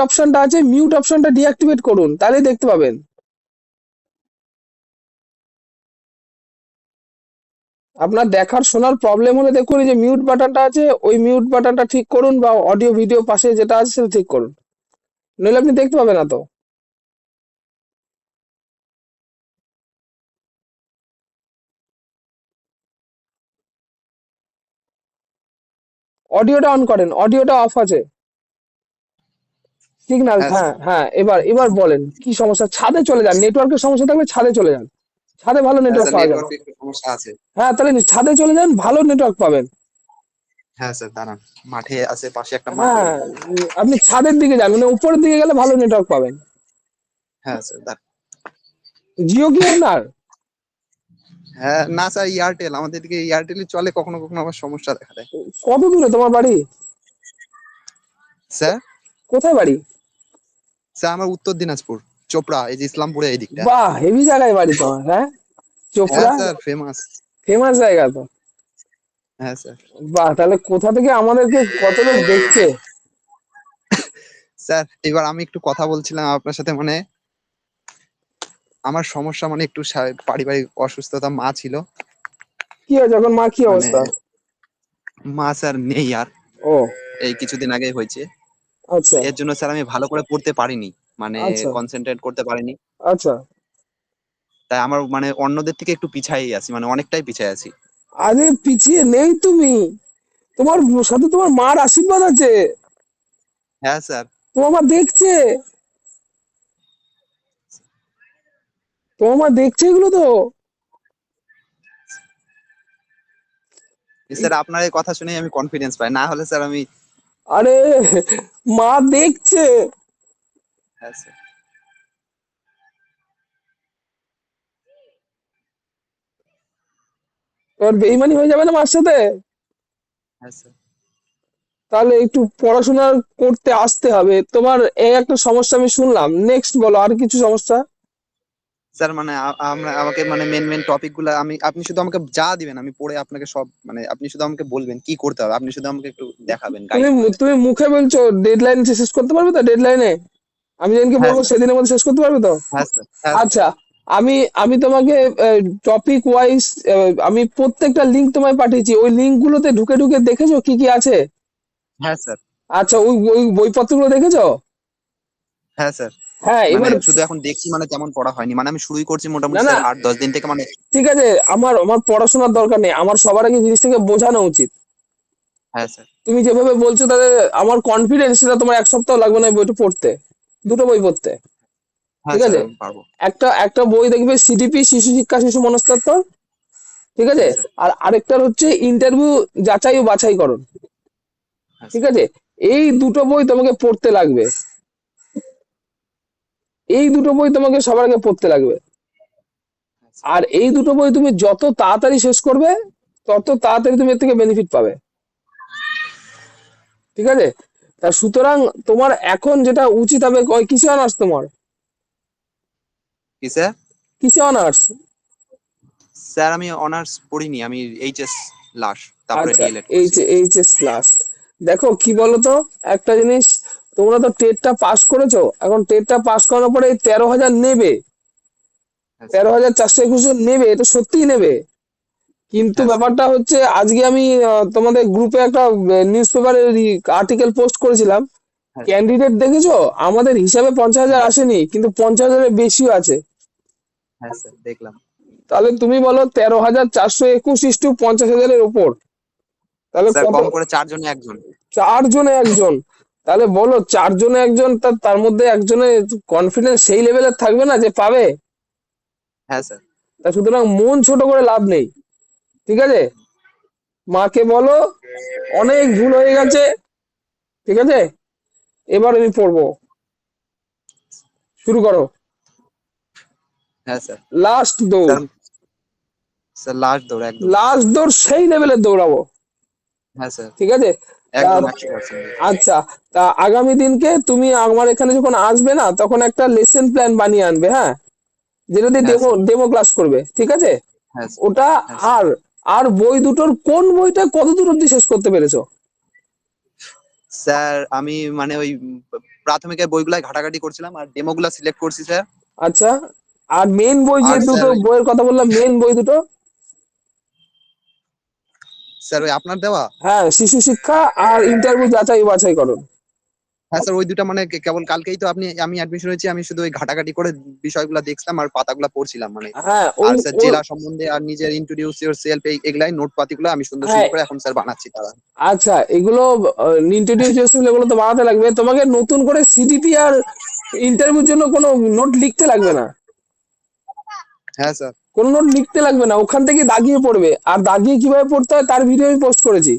অপশনটা আছে, মিউট অপশনটা ডিঅ্যাক্টিভেট করুন, তাহলেই দেখতে পাবেন। আপনার দেখার শোনার প্রবলেম হলে দেখুন এই যে মিউট বাটনটা আছে, ওই মিউট বাটনটা ঠিক করুন, বা অডিও ভিডিও পাশে যেটা আছে সেটা ঠিক করুন, নইলে আপনি দেখতে পাবেন না তো। অডিওটা অন করেন, অডিওটা অফ আছে। সিগন্যাল, হ্যাঁ হ্যাঁ স্যার। হ্যাঁ, এবার এবার বলেন কি সমস্যা। ছাদে চলে যান, নেটওয়ার্কের সমস্যা থাকলে ছাদে চলে যান, ছাদে ভালো হ্যাঁ নেটওয়ার্ক স্যার, পাওয়া যাবে। নেটওয়ার্কে একটু সমস্যা আছে। হ্যাঁ তাহলে ছাদে চলে যান, ভালো নেটওয়ার্ক পাবেন। হ্যাঁ স্যার, দাঁড়ান, মাঠে আছে, পাশে একটা মাঠ হ্যাঁ, ওই। আপনি ছাদের দিকে যান, মানে উপরের দিকে গেলে ভালো নেটওয়ার্ক পাবেন। হ্যাঁ স্যার, দাঁড়ান। জিও কি আপনার? হ্যাঁ না স্যার, এয়ারটেল, আমাদের দিকে এয়ারটেলই চলে, কখনো কখনো আবার সমস্যা দেখা দেয়। কত দূরে তোমার বাড়ি? স্যার, কোথায় বাড়ি? স্যার আমার উত্তর দিনাজপুর, চোপড়া, এই যে ইসলামপুরে এই দিকটা। বাহ, হেভি জায়গায় বাড়ি তোমার, হ্যাঁ। হ্যাঁ চোপড়া, স্যার, ফেমাস। ফেমাস জায়গা তো। হ্যাঁ স্যার। বাহ, তাহলে কোথা থেকে আমাদেরকে কত লোক দেখছে। স্যার, এবার আমি একটু কথা বলছিলাম আপনার সাথে, মানে আমার সমস্যা, মানে একটু পারিবারিক অসুস্থতা, মা ছিল, কি হয়েছে এখন, মা কি মানে অবস্থা? মা স্যার নেই আর, ও, এই কিছুদিন আগে হয়েছে। আচ্ছা এর জন্য স্যার আমি ভালো করে পড়তে পারিনি, মানে আচ্ছা কনসেন্ট্রেট করতে পারিনি। আচ্ছা। তাই আমার মানে অন্যদের থেকে একটু পিছাই আছি, মানে অনেকটাই পিছাই আছি। আরে পিছিয়ে নেই তুমি, তোমার সাথে তোমার মার আশীর্বাদ আছে। হ্যাঁ স্যার। তোমার মা দেখছে, তোমার মা দেখছে এগুলো তো। স্যার আপনার এই কথা শুনেই আমি কনফিডেন্স পাই, না হলে স্যার আমি। আরে মা দেখছে। হ্যাঁ স্যার। এবার বেইমানি হয়ে যাবে না মার সাথে। হ্যাঁ স্যার। তাহলে একটু পড়াশোনা করতে আসতে হবে তোমার। এই একটা সমস্যা আমি শুনলাম, নেক্সট বলো আর কিছু সমস্যা। স্যার মানে আমরা আমাকে মানে মেন মেন টপিক গুলা আমি, আপনি শুধু আমাকে যা দিবেন আমি পড়ে আপনাকে সব, মানে আপনি শুধু আমাকে বলবেন কি করতে হবে, আপনি শুধু আমাকে একটু দেখাবেন, তুমি গাইড করবেন। তুমি মুখে বলছো, ডেডলাইন শেষ করতে পারবে তো? ডেডলাইনে আমি যেদিনকে হ্যাঁ বলবো স্যার। সেদিনের মধ্যে শেষ করতে পারবে তো? হ্যাঁ স্যার। হ্যাঁ স্যার। আচ্ছা, আমি আমি তোমাকে টপিক ওয়াইজ আমি প্রত্যেকটা লিংক তোমায় পাঠিয়েছি, ওই লিংক গুলোতে ঢুকে ঢুকে দেখেছো কি কি আছে? হ্যাঁ স্যার। আচ্ছা, ওই ওই বইপত্রগুলো দেখেছো? হ্যাঁ স্যার। হ্যাঁ মানে এবার, শুধু এখন দেখছি, মানে তেমন পড়া হয়নি, মানে আমি শুরুই করছি না মোটামুটি না, স্যার 8-10 দিন থেকে, মানে। ঠিক আছে, আমার আমার পড়াশোনার দরকার নেই, আমার সবার আগে জিনিসটাকে বোঝানো উচিত। হ্যাঁ স্যার। তুমি যেভাবে বলছো তাতে আমার কনফিডেন্স, সেটা তোমার এক সপ্তাহ লাগবে না এই বইটা পড়তে, দুটো বই পড়তে। হ্যাঁ ঠিক স্যার, আছে, আমি পারবো। একটা একটা বই দেখবে সিডিপি, শিশু শিক্ষা শিশু মনস্তত্ত্ব, ঠিক আছে। হ্যাঁ স্যার। আর আরেকটার হচ্ছে ইন্টারভিউ যাচাই ও বাছাইকরণ, হ্যাঁ ঠিক স্যার। আছে। এই দুটো বই তোমাকে পড়তে লাগবে, এই দুটো বই তোমাকে সবার আগে পড়তে লাগবে। হ্যাঁ স্যার। আর এই দুটো বই তুমি যত তাড়াতাড়ি শেষ করবে, তত তাড়াতাড়ি তুমি এর থেকে বেনিফিট পাবে, ঠিক আছে। তা সুতরাং তোমার এখন যেটা উচিত হবে, কিসে অনার্স তোমার? কি স্যার? কিসে অনার্স? স্যার আমি অনার্স পড়িনি, আমি এইচএস লাস্ট, তারপরে আচ্ছা, ডিএলএড করছি। HS class. দেখো কি বলতো, একটা জিনিস, তোমরা তো টেটটা পাস করেছো, এখন টেটটা পাস করার পরে 13,000 নেবে, হ্যাঁ স্যার। 13,421 নেবে, এটা সত্যিই নেবে। কিন্তু হ্যাঁ স্যার। ব্যাপারটা হচ্ছে, আজকে আমি তোমাদের গ্রুপে একটা নিউজ পেপারের আর্টিকেল পোস্ট করেছিলাম, হ্যাঁ স্যার। ক্যান্ডিডেট দেখেছো? আমাদের হিসাবে 50,000 আসেনি, কিন্তু 50,000-এর বেশিও আছে। হ্যাঁ স্যার, দেখলাম। তাহলে তুমি বলো, 13,421 ইস্টু 50,000-এর ওপর, তাহলে স্যার কত? কম করে 4 জনে একজন। 4 জনে একজন, তাহলে বলো 4 জনে একজন, তার মধ্যে একজনের কনফিডেন্স সেই লেভেলের থাকবে না যে পাবে? হ্যাঁ স্যার। তা সুতরাং মন ছোট করে লাভ নেই, ঠিক আছে। মাকে বলো অনেক ভুল হয়ে গেছে, ঠিক আছে, এবার আমি পড়বো, শুরু করো, হ্যাঁ স্যার। লাস্ট দৌড়। স্যার, স্যার লাস্ট দৌড় একদম। লাস্ট দৌড় সেই লেভেলের দৌড়াবো, হ্যাঁ স্যার, ঠিক আছে। তা একদম 100%। আচ্ছা, তা আগামী দিনকে তুমি আমার এখানে যখন আসবে না, তখন একটা লেসন প্ল্যান বানিয়ে আনবে, হ্যাঁ, যেটা দিয়ে হ্যাঁ ডেমো স্যার। ডেমো ক্লাস করবে, ঠিক আছে। হ্যাঁ স্যার। ওটা, হ্যাঁ স্যার। আর আর বই দুটোর কোন বইটা কত দূর অব্দি শেষ করতে পেরেছো? স্যার আমি মানে ওই প্রাথমিকের বইগুলাই ঘাটাঘাটি করছিলাম আর ডেমোগুলা সিলেক্ট করছি স্যার। আচ্ছা, আর মেন বই যে আর স্যার দুটো বইয়ের কথা বললাম, মেন বই দুটো? স্যার ওই আপনার দেওয়া। হ্যাঁ, শিশু শিক্ষা আর ইন্টারভিউ যাচাই বাছাই করুন। হ্যাঁ স্যার, ওই দুটা মানে কেবল কালকেই তো আমি অ্যাডমিশন হয়েছি, আমি শুধু ওই ঘাটাঘাটি করে বিষয়গুলো দেখছিলাম আর পাতাগুলো পড়ছিলাম মানে। হ্যাঁ আর ওই স্যার ওই জেলা সম্বন্ধে আর নিজের ইন্ট্রোডিউস ইউর সেলফ এগুলাই নোট পাতিগুলো আমি সুন্দর হ্যাঁ, সুন্দর করে এখন স্যার বানাচ্ছি তারা। আচ্ছা, এগুলো ইন্ট্রোডিউস ইউরসেলফ এগুলো তো বানাতে লাগবে তোমাকে। নতুন করে সিডিপি আর ইন্টারভিউর জন্য কোনো নোট লিখতে লাগবে না। হ্যাঁ স্যার। কোনো নোট লিখতে লাগবে না, ওখান থেকে দাগিয়ে পড়বে। আর দাগিয়ে কিভাবে পড়তে হয় তার ভিডিও আমি পোস্ট করেছি।